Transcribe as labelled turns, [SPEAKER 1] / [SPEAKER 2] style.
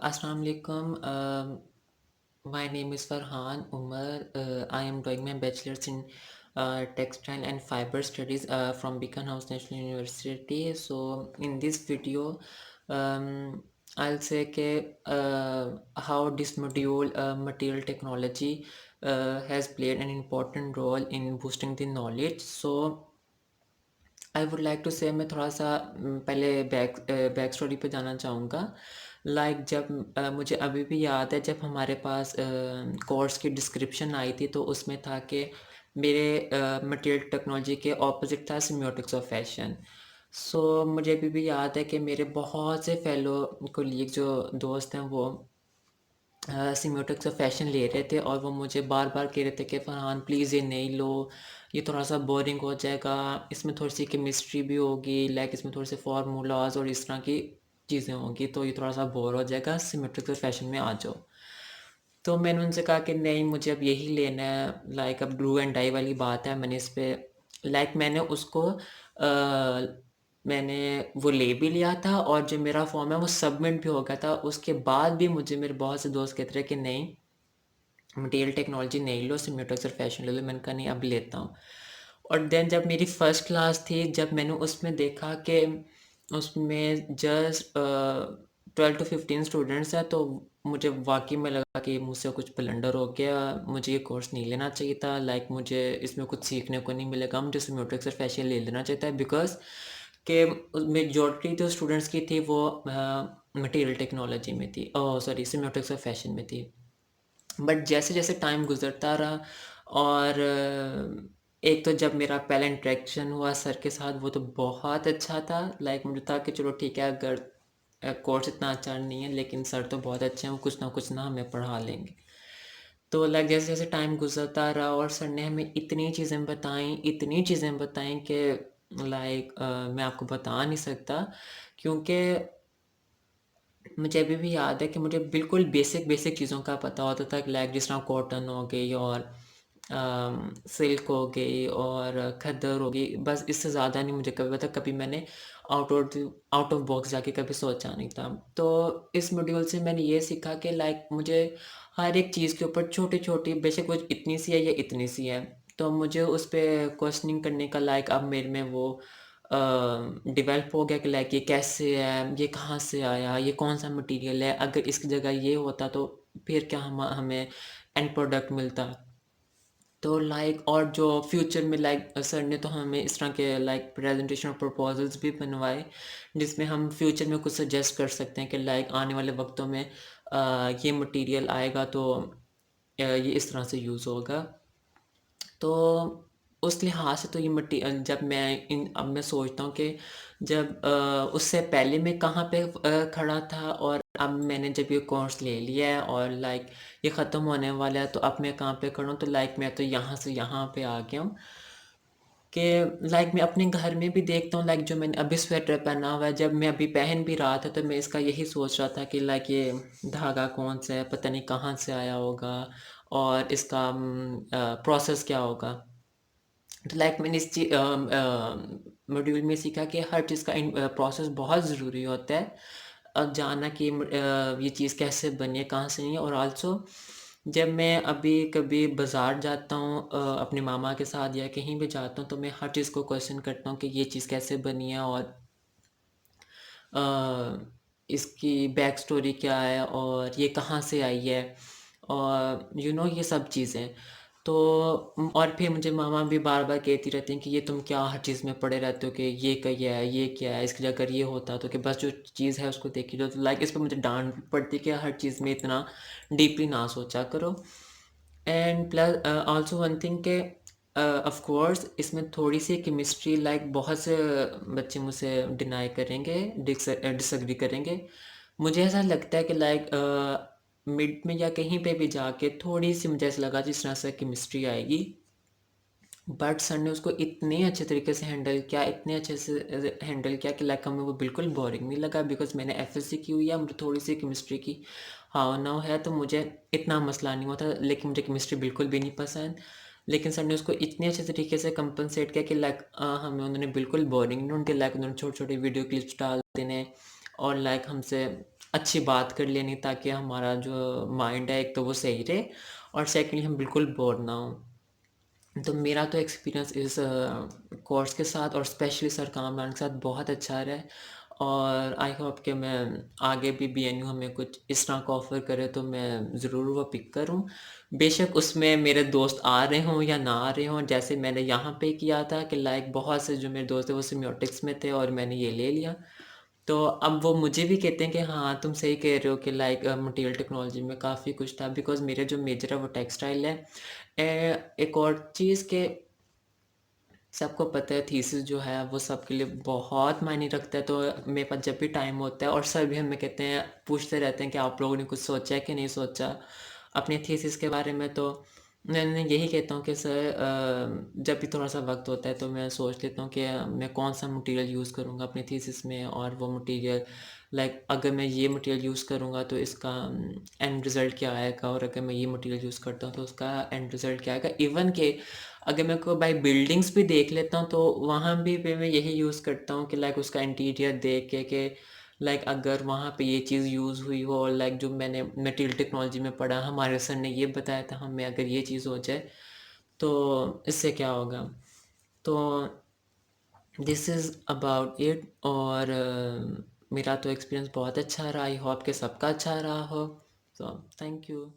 [SPEAKER 1] Assalamu alaikum. My name is Farhan Umar. I am doing my bachelor's in textile and fiber studies from Beacon House National University. So in this video, I'll say how this module material technology has played an important role in boosting the knowledge. So I would like to say मैं थोड़ा सा पहले back story पे जाना चाहूँगा। जब मुझे अभी भी याद है जब हमारे पास कोर्स की डिस्क्रिप्शन आई थी तो उसमें था कि मेरे मटेरियल टेक्नोलॉजी के ऑपोजिट था सिम्योटिक्स ऑफ फैशन। सो मुझे अभी भी याद है कि मेरे बहुत से फेलो कोलीग जो दोस्त हैं वो सिम्योटिक्स ऑफ फैशन ले रहे थे और वो मुझे बार बार कह रहे थे कि फरहान प्लीज़ ये नहीं लो, ये थोड़ा सा बोरिंग हो जाएगा, इसमें थोड़ी सी केमिस्ट्री भी होगी, इसमें थोड़े से फार्मूलाज और इस तरह की चीज़ें होंगी तो ये थोड़ा सा बोर हो जाएगा, सिम्योटिक्स ऑफ फैशन में आ जाओ। तो मैंने उनसे कहा कि नहीं मुझे अब यही लेना है, अब डू एंड डाई वाली बात है। मैंने इस पे मैंने उसको मैंने वो ले भी लिया था और जो मेरा फॉर्म है वो सबमिट भी हो गया था। उसके बाद भी मुझे मेरे बहुत से दोस्त कहते रहे कि नहीं मटेरियल टेक्नोलॉजी नहीं लो, सिम्योटिक्स और फैशन ले लो। मैंने कहा नहीं अब लेता हूँ। और देन जब मेरी फ़र्स्ट क्लास थी, जब मैंने उसमें देखा कि उसमें जस्ट 12 टू 15 स्टूडेंट्स हैं, तो मुझे वाक़ई में लगा कि मुझसे कुछ ब्लंडर हो गया, मुझे ये कोर्स नहीं लेना चाहिए था। मुझे इसमें कुछ सीखने को नहीं मिलेगा, मुझे सिम्योटिक्स और फैशन ले लेना चाहिए था बिकॉज़ कि मेजॉरिटी जो स्टूडेंट्स की थी वो मटेरियल टेक्नोलॉजी में थी, ओह सॉरी सिम्योटिक्स और फैशन में थी। बट जैसे-जैसे टाइम गुज़रता रहा और एक तो जब मेरा पहला इंटरेक्शन हुआ सर के साथ वो तो बहुत अच्छा था। मुझे था कि चलो ठीक है, अगर कोर्स इतना अच्छा नहीं है लेकिन सर तो बहुत अच्छे हैं, वो कुछ ना हमें पढ़ा लेंगे। तो जैसे-जैसे टाइम गुज़रता रहा और सर ने हमें इतनी चीज़ें बताई कि मैं आपको बता नहीं सकता, क्योंकि मुझे अभी भी याद है कि मुझे बिल्कुल बेसिक चीज़ों का पता होता था कि जिस तरह कॉटन हो गई और सिल्क हो गई और खद्दर हो गई, बस इससे ज़्यादा नहीं मुझे कभी पता। कभी मैंने आउट ऑफ बॉक्स जाके कभी सोचा नहीं था। तो इस मॉड्यूल से मैंने ये सीखा कि मुझे हर एक चीज़ के ऊपर छोटी-छोटी, बेशक वो इतनी सी है या इतनी सी है, तो मुझे उस पे क्वेश्चनिंग करने का अब मेरे में वो डेवलप हो गया कि ये कैसे है, ये कहाँ से आया, ये कौन-सा मटीरियल है, अगर इसकी जगह ये होता तो फिर क्या हमें एंड प्रोडक्ट मिलता। तो और जो फ्यूचर में सर ने तो हमें इस तरह के प्रेजेंटेशन और प्रपोजल्स भी बनवाए, जिसमें हम फ्यूचर में कुछ सजेस्ट कर सकते हैं कि आने वाले वक्तों में ये मटेरियल आएगा तो ये इस तरह से यूज़ होगा। तो उस लिहाज से तो जब अब मैं सोचता हूँ कि जब उससे पहले मैं कहाँ पे खड़ा था और अब मैंने जब ये कोर्स ले लिया है और ये ख़त्म होने वाला है तो अब मैं कहाँ पे खड़ा हूँ, तो मैं तो यहाँ से यहाँ पे आ गया हूँ कि मैं अपने घर में भी देखता हूँ, जो मैंने अभी स्वेटर पहना हुआ है, जब मैं अभी पहन भी रहा था तो मैं इसका यही सोच रहा था कि ये धागा कौन सा है, पता नहीं कहाँ से आया होगा और इसका प्रोसेस क्या होगा। तो मैंने इस मॉड्यूल में सीखा कि हर चीज़ का प्रोसेस बहुत ज़रूरी होता है। जानना कि ये चीज़ कैसे बनी है, कहाँ से नहीं है। और ऑल्सो जब मैं अभी कभी बाज़ार जाता हूँ अपने मामा के साथ या कहीं भी जाता हूँ तो मैं हर चीज़ को क्वेश्चन करता हूँ कि ये चीज़ कैसे बनी है और अ, इसकी बैक स्टोरी क्या है और ये कहाँ से आई है और ये सब चीज़ें। तो और फिर मुझे मामा भी बार-बार कहती रहती हैं कि ये तुम क्या हर चीज़ में पड़े रहते हो कि ये क्या है, इसकी जगह अगर ये होता तो कि बस जो चीज़ है उसको देख ही लो। तो इस पे मुझे डाँट भी पड़ती है कि हर चीज़ में इतना डीपली ना सोचा करो। And plus also one thing के ऑफ कोर्स इसमें थोड़ी-सी केमिस्ट्री बहुत से बच्चे मुझसे डिनाई करेंगे, डिसएग्री करेंगे। मुझे ऐसा लगता है कि मिड में या कहीं पे भी जाके थोड़ी-सी मुझे ऐसा लगा जिस तरह से केमिस्ट्री आएगी। बट सर ने उसको इतने अच्छे तरीके से हैंडल किया, इतने अच्छे से हैंडल किया कि हमें वो बिल्कुल बोरिंग नहीं लगा बिकॉज़ मैंने एफएससी की हुई है, मुझे थोड़ी-सी केमिस्ट्री की हाव-नाव है, तो मुझे इतना मसला नहीं हुआ था। लेकिन मुझे केमिस्ट्री बिल्कुल भी नहीं पसंद। लेकिन सर ने उसको इतने अच्छे तरीके से कंपनसेट किया कि हमें उन्होंने बिल्कुल बोरिंग नहीं, उनके उन्होंने छोटे-छोटे वीडियो क्लिप्स डाल देने और हमसे अच्छी बात कर लेनी, ताकि हमारा जो माइंड है एक तो वो सही रहे, और सेकंडली हम बिल्कुल बोर ना हों। तो मेरा तो एक्सपीरियंस इस कोर्स के साथ और स्पेशली सर कामरान के साथ बहुत अच्छा रहा है, और आई होप कि मैं आगे भी बीएनयू हमें कुछ इस तरह का ऑफ़र करे तो मैं ज़रूर वो पिक करूँ। बेशक उसमें मेरे दोस्त आ रहे हों या ना आ रहे हों, जैसे मैंने यहाँ पे किया था कि लाइक बहुत से जो मेरे दोस्त थे वो सिम्योटिक्स में थे और मैंने ये ले लिया। तो अब वो मुझे भी कहते हैं कि हाँ, तुम सही कह रहे हो कि लाइक मटेरियल टेक्नोलॉजी में काफ़ी कुछ था, बिकॉज़ मेरे जो मेजर है वो टेक्सटाइल है। एक और चीज़ कि सबको पता है थीसिस जो है वो सबके लिए बहुत मायने रखता है, तो मेरे पास जब भी टाइम होता है, और सर भी हमें कहते हैं, पूछते रहते हैं कि आप लोगों ने कुछ सोचा है कि नहीं सोचा अपने थीसिस के बारे में। तो मैं यही कहता हूँ कि सर जब भी थोड़ा सा वक्त होता है तो मैं सोच लेता हूँ कि मैं कौन सा मटेरियल यूज़ करूँगा अपने थीसिस में, और वो मटेरियल लाइक अगर मैं ये मटेरियल यूज़ करूँगा तो इसका एंड रिज़ल्ट क्या आएगा, और अगर मैं ये मटेरियल यूज़ करता हूँ तो उसका एंड रिज़ल्ट क्या आएगा। इवन के अगर मैं को बाई बिल्डिंग्स भी देख लेता हूँ तो वहाँ भी पे मैं यही यूज़ करता हूँ कि लाइक उसका इंटीरियर देख के कि लाइक अगर वहाँ पे ये चीज़ यूज़ हुई हो, और लाइक जो मैंने मटेरियल टेक्नोलॉजी में पढ़ा, हमारे सर ने ये बताया था हमें, अगर ये चीज़ हो जाए तो इससे क्या होगा। तो दिस इज़ अबाउट इट, और मेरा तो एक्सपीरियंस बहुत अच्छा रहा, आई होप कि सबका अच्छा रहा हो। So thank you.